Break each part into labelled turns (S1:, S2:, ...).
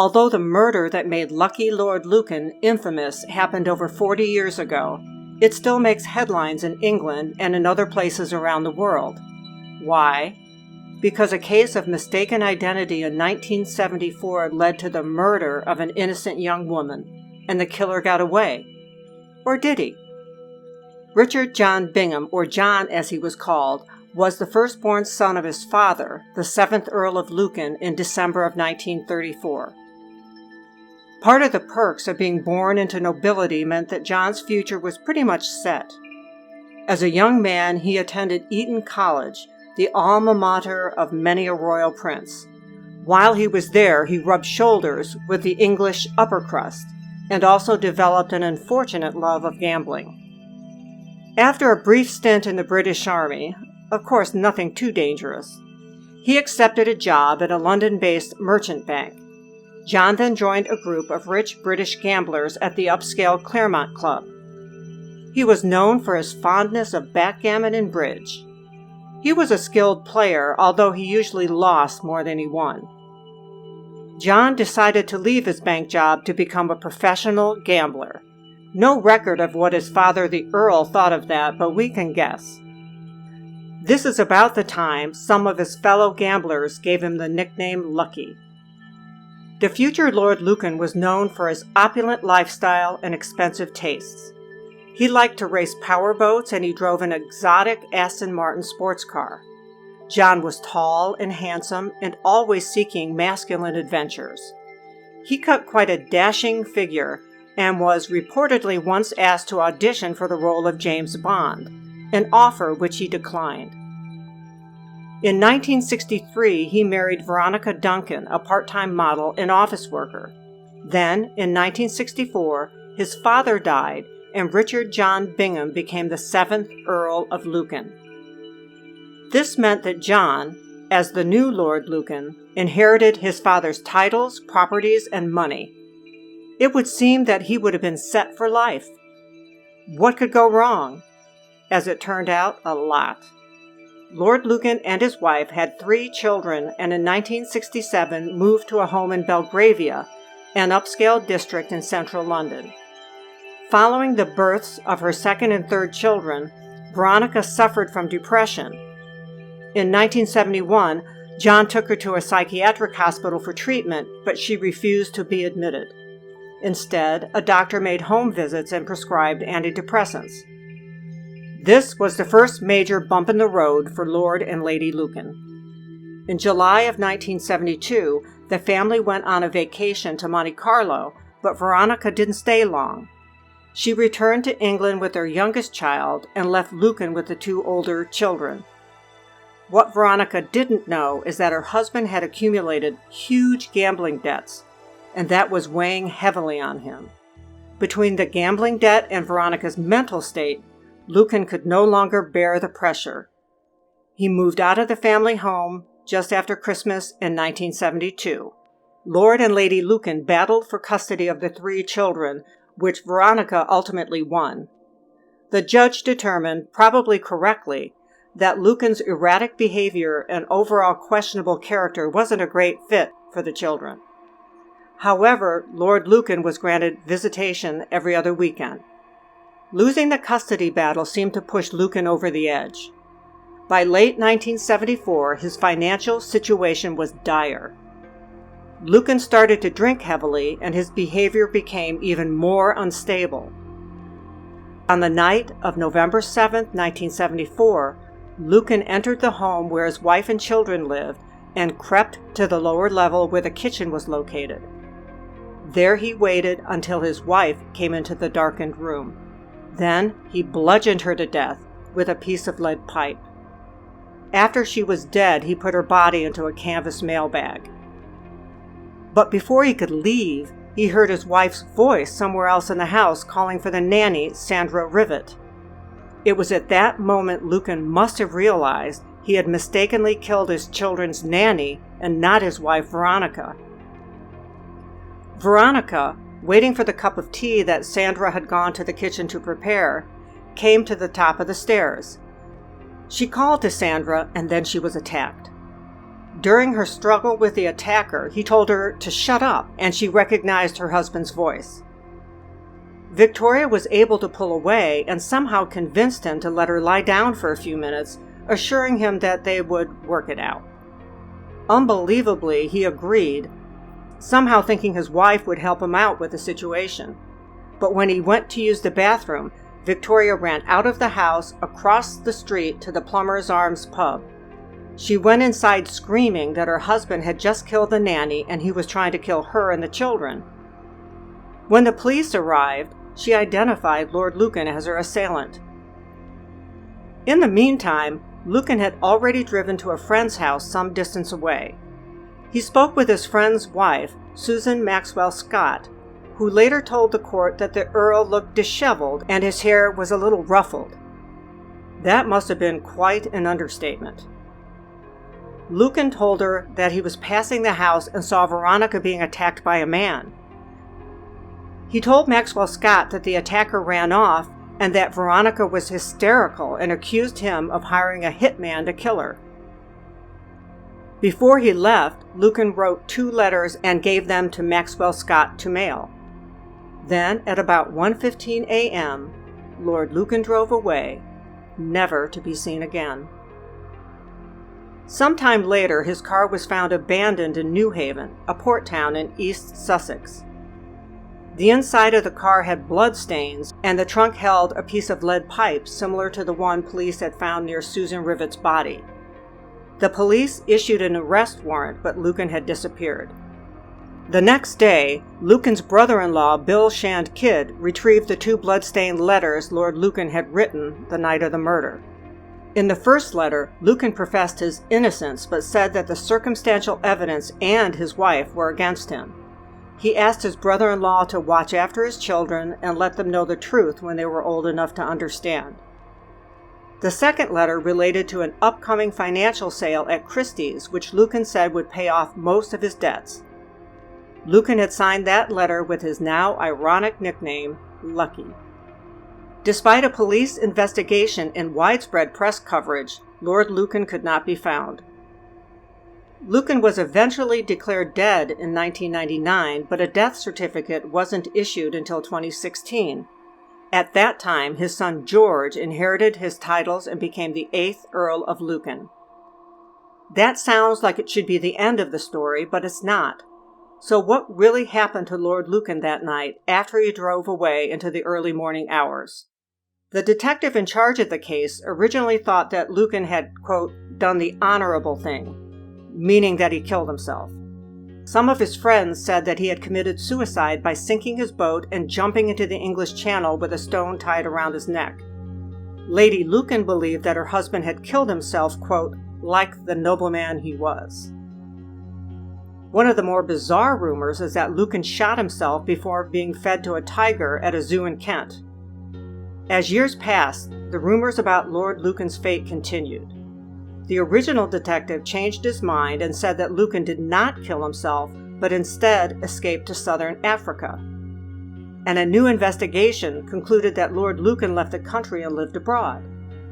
S1: Although the murder that made Lucky Lord Lucan infamous happened over 40 years ago, it still makes headlines in England and in other places around the world. Why? Because a case of mistaken identity in 1974 led to the murder of an innocent young woman, and the killer got away. Or did he? Richard John Bingham, or John as he was called, was the firstborn son of his father, the 7th Earl of Lucan, in December of 1934. Part of the perks of being born into nobility meant that John's future was pretty much set. As a young man, he attended Eton College, the alma mater of many a royal prince. While he was there, he rubbed shoulders with the English upper crust, and also developed an unfortunate love of gambling. After a brief stint in the British Army, of course nothing too dangerous, he accepted a job at a London-based merchant bank. John then joined a group of rich British gamblers at the upscale Claremont Club. He was known for his fondness of backgammon and bridge. He was a skilled player, although he usually lost more than he won. John decided to leave his bank job to become a professional gambler. No record of what his father, the Earl, thought of that, but we can guess. This is about the time some of his fellow gamblers gave him the nickname Lucky. The future Lord Lucan was known for his opulent lifestyle and expensive tastes. He liked to race powerboats, and he drove an exotic Aston Martin sports car. John was tall and handsome and always seeking masculine adventures. He cut quite a dashing figure and was reportedly once asked to audition for the role of James Bond, an offer which he declined. In 1963, he married Veronica Duncan, a part-time model and office worker. Then, in 1964, his father died, and Richard John Bingham became the 7th Earl of Lucan. This meant that John, as the new Lord Lucan, inherited his father's titles, properties, and money. It would seem that he would have been set for life. What could go wrong? As it turned out, a lot. Lord Lucan and his wife had 3 children, and in 1967 moved to a home in Belgravia, an upscale district in central London. Following the births of her 2nd and 3rd children, Veronica suffered from depression. In 1971, John took her to a psychiatric hospital for treatment, but she refused to be admitted. Instead, a doctor made home visits and prescribed antidepressants. This was the first major bump in the road for Lord and Lady Lucan. In July of 1972, the family went on a vacation to Monte Carlo, but Veronica didn't stay long. She returned to England with their youngest child and left Lucan with the 2 older children. What Veronica didn't know is that her husband had accumulated huge gambling debts, and that was weighing heavily on him. Between the gambling debt and Veronica's mental state, Lucan could no longer bear the pressure. He moved out of the family home just after Christmas in 1972. Lord and Lady Lucan battled for custody of the 3 children, which Veronica ultimately won. The judge determined, probably correctly, that Lucan's erratic behavior and overall questionable character wasn't a great fit for the children. However, Lord Lucan was granted visitation every other weekend. Losing the custody battle seemed to push Lucan over the edge. By late 1974, his financial situation was dire. Lucan started to drink heavily, and his behavior became even more unstable. On the night of November 7, 1974, Lucan entered the home where his wife and children lived and crept to the lower level where the kitchen was located. There he waited until his wife came into the darkened room. Then he bludgeoned her to death with a piece of lead pipe. After she was dead, he put her body into a canvas mailbag. But before he could leave, he heard his wife's voice somewhere else in the house calling for the nanny, Sandra Rivet. It was at that moment Lucan must have realized he had mistakenly killed his children's nanny and not his wife Veronica. Veronica, waiting for the cup of tea that Sandra had gone to the kitchen to prepare, came to the top of the stairs. She called to Sandra, and then she was attacked. During her struggle with the attacker, he told her to shut up, and she recognized her husband's voice. Victoria was able to pull away and somehow convinced him to let her lie down for a few minutes, assuring him that they would work it out. Unbelievably, he agreed, somehow thinking his wife would help him out with the situation. But when he went to use the bathroom, Victoria ran out of the house, across the street to the Plumber's Arms pub. She went inside screaming that her husband had just killed the nanny and he was trying to kill her and the children. When the police arrived, she identified Lord Lucan as her assailant. In the meantime, Lucan had already driven to a friend's house some distance away. He spoke with his friend's wife, Susan Maxwell Scott, who later told the court that the Earl looked disheveled and his hair was a little ruffled. That must have been quite an understatement. Lucan told her that he was passing the house and saw Veronica being attacked by a man. He told Maxwell Scott that the attacker ran off and that Veronica was hysterical and accused him of hiring a hitman to kill her. Before he left, Lucan wrote 2 letters and gave them to Maxwell Scott to mail. Then, at about 1:15 a.m., Lord Lucan drove away, never to be seen again. Sometime later, his car was found abandoned in New Haven, a port town in East Sussex. The inside of the car had blood stains, and the trunk held a piece of lead pipe similar to the one police had found near Susan Rivet's body. The police issued an arrest warrant, but Lucan had disappeared. The next day, Lucan's brother-in-law, Bill Shand Kidd, retrieved the 2 blood-stained letters Lord Lucan had written the night of the murder. In the first letter, Lucan professed his innocence, but said that the circumstantial evidence and his wife were against him. He asked his brother-in-law to watch after his children and let them know the truth when they were old enough to understand. The second letter related to an upcoming financial sale at Christie's, which Lucan said would pay off most of his debts. Lucan had signed that letter with his now ironic nickname, Lucky. Despite a police investigation and widespread press coverage, Lord Lucan could not be found. Lucan was eventually declared dead in 1999, but a death certificate wasn't issued until 2016. At that time, his son George inherited his titles and became the 8th Earl of Lucan. That sounds like it should be the end of the story, but it's not. So what really happened to Lord Lucan that night after he drove away into the early morning hours? The detective in charge of the case originally thought that Lucan had, quote, done the honorable thing, meaning that he killed himself. Some of his friends said that he had committed suicide by sinking his boat and jumping into the English Channel with a stone tied around his neck. Lady Lucan believed that her husband had killed himself, quote, like the nobleman he was. One of the more bizarre rumors is that Lucan shot himself before being fed to a tiger at a zoo in Kent. As years passed, the rumors about Lord Lucan's fate continued. The original detective changed his mind and said that Lucan did not kill himself, but instead escaped to southern Africa. And a new investigation concluded that Lord Lucan left the country and lived abroad.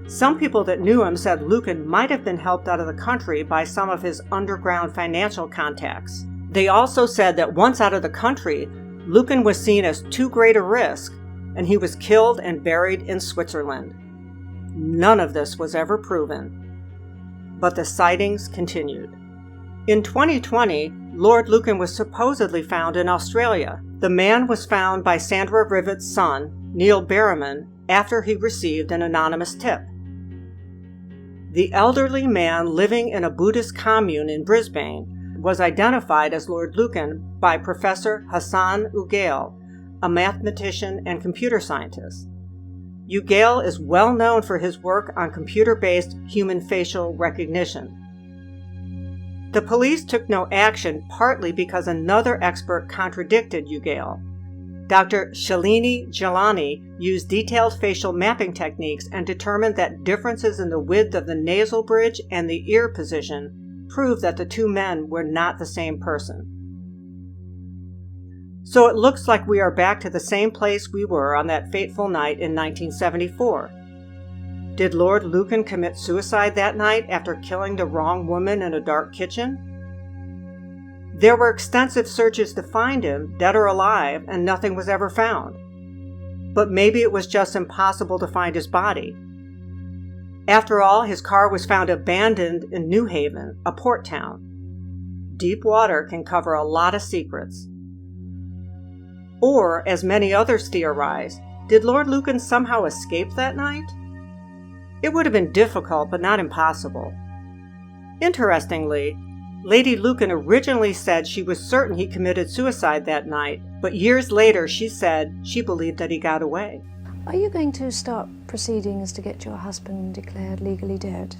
S1: Some people that knew him said Lucan might have been helped out of the country by some of his underground financial contacts. They also said that once out of the country, Lucan was seen as too great a risk, and he was killed and buried in Switzerland. None of this was ever proven. But the sightings continued. In 2020, Lord Lucan was supposedly found in Australia. The man was found by Sandra Rivet's son, Neil Berriman, after he received an anonymous tip. The elderly man living in a Buddhist commune in Brisbane was identified as Lord Lucan by Professor Hassan Ugail, a mathematician and computer scientist. Ugail is well known for his work on computer-based human facial recognition. The police took no action partly because another expert contradicted Ugail. Dr. Shalini Jalani used detailed facial mapping techniques and determined that differences in the width of the nasal bridge and the ear position proved that the 2 men were not the same person. So it looks like we are back to the same place we were on that fateful night in 1974. Did Lord Lucan commit suicide that night after killing the wrong woman in a dark kitchen? There were extensive searches to find him, dead or alive, and nothing was ever found. But maybe it was just impossible to find his body. After all, his car was found abandoned in New Haven, a port town. Deep water can cover a lot of secrets. Or, as many others theorize, did Lord Lucan somehow escape that night? It would have been difficult, but not impossible. Interestingly, Lady Lucan originally said she was certain he committed suicide that night, but years later she said she believed that he got away.
S2: Are you going to start proceedings to get your husband declared legally dead?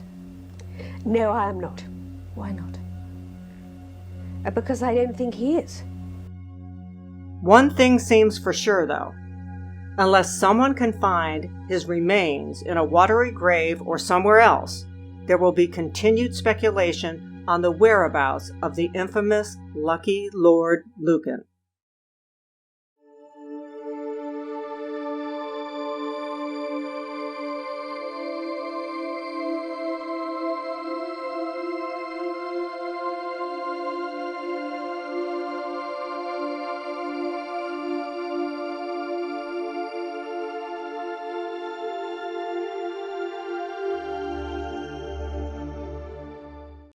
S3: No, I am not.
S2: Why not?
S3: Because I don't think he is.
S1: One thing seems for sure, though. Unless someone can find his remains in a watery grave or somewhere else, there will be continued speculation on the whereabouts of the infamous Lucky Lord Lucan.